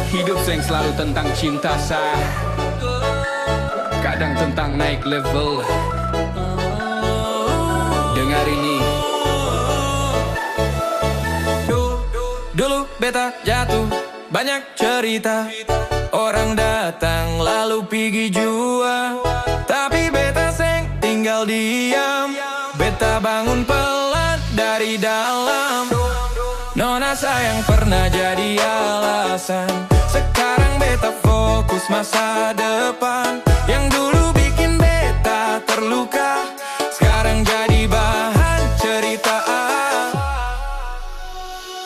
Hidup seng selalu tentang cinta sah, kadang tentang naik level. Dengar ini. Dulu beta jatuh, banyak cerita. Orang datang lalu pergi jua, tapi beta seng tinggal diam. Beta bangun pelan dari dalam. Nona sayang pernah jadi alasan. Sekarang beta fokus masa depan. Yang dulu bikin beta terluka, sekarang jadi bahan cerita.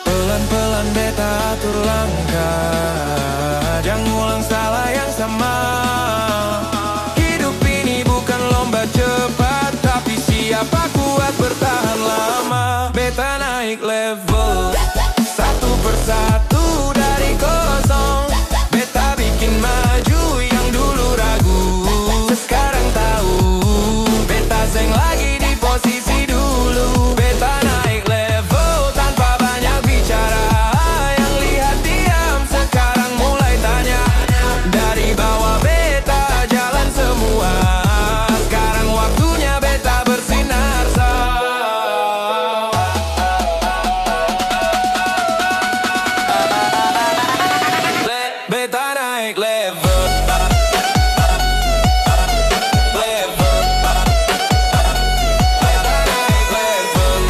Pelan-pelan beta atur langkah, jangan ulang salah yang sama. Hidup ini bukan lomba cepat, tapi siapa kuat bertahan lama. Beta naik level, satu persatu dari kosong. Beta bikin maju yang dulu ragu, sekarang tahu. Beta seng lagi di posisi dulu. Beta naik level tanpa banyak bicara. Yang lihat diam sekarang mulai tanya. Dari bawah beta jalan semua, sekarang waktunya beta bersinar. Beta naik level, level. Beta naik level,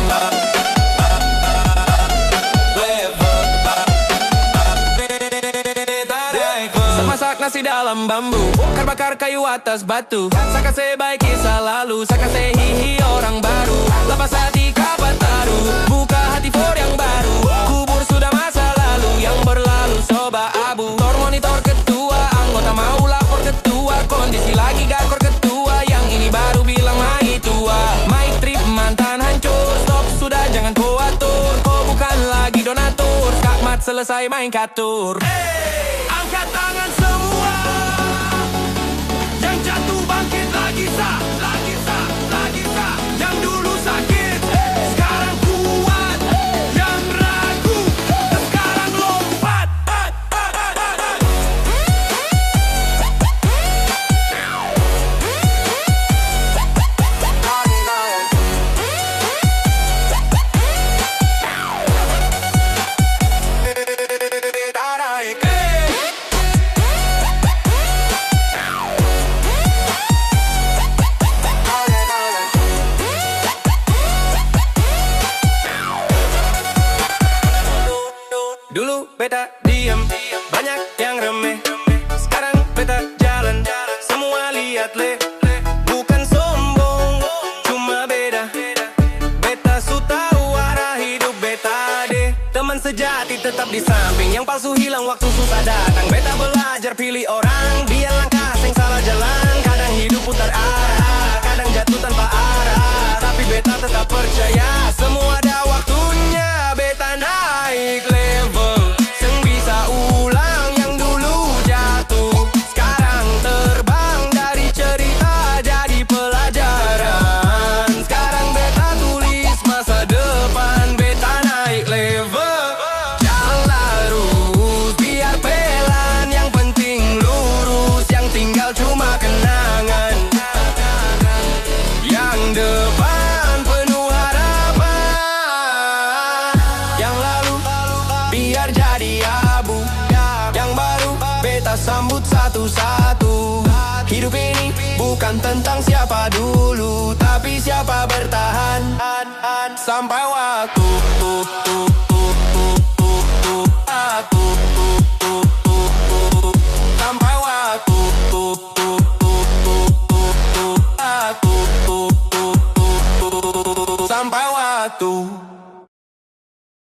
level. Beta naik level. Masak nasi dalam bambu, bakar kayu atas batu. Saka sebaik kisah lalu, saka hihi orang baru. Lapas hati kapan taruh, buka hati for yang baru. Kubur sudah masa lalu yang berlalu soba abu. Tor monitor ketua, anggota mau lapor ketua. Kondisi lagi gakor ketua, yang ini baru bilang mai tua. Mai trip mantan hancur, stop sudah jangan kau atur. Kau bukan lagi donatur, skakmat selesai main catur. Angkat tangan semua, yang jatuh bangkit lagi sah, lagi sah, lagi sah. Yang dulu sakit, sekarang kuat. Yang ragu, sekarang lompat. Dulu beta diam, banyak yang remeh. Sekarang beta jalan, semua lihat le. Bukan sombong, cuma beda. Beta su tahu arah hidup beta deh. Teman sejati tetap di samping, yang palsu hilang waktu susah datang. Beta belajar pilih orang, dia langkah sing salah jalan. Kadang hidup putar arah, kadang jatuh tanpa arah. Tapi beta tetap percaya, semua ada waktunya. Beta naik level, seng bisa ulang yang dulu jatuh. Sekarang terbang dari cerita jadi pelajaran. Sekarang beta tulis masa depan. Beta naik level, jalan lurus biar pelan. Yang penting lurus, yang tinggal cuma kenangan. Yang depan penuh harapan, yang lalu biar jadi abu. Yang baru beta sambut satu-satu. Hidup ini bukan tentang siapa dulu, tapi siapa bertahan sampai waktu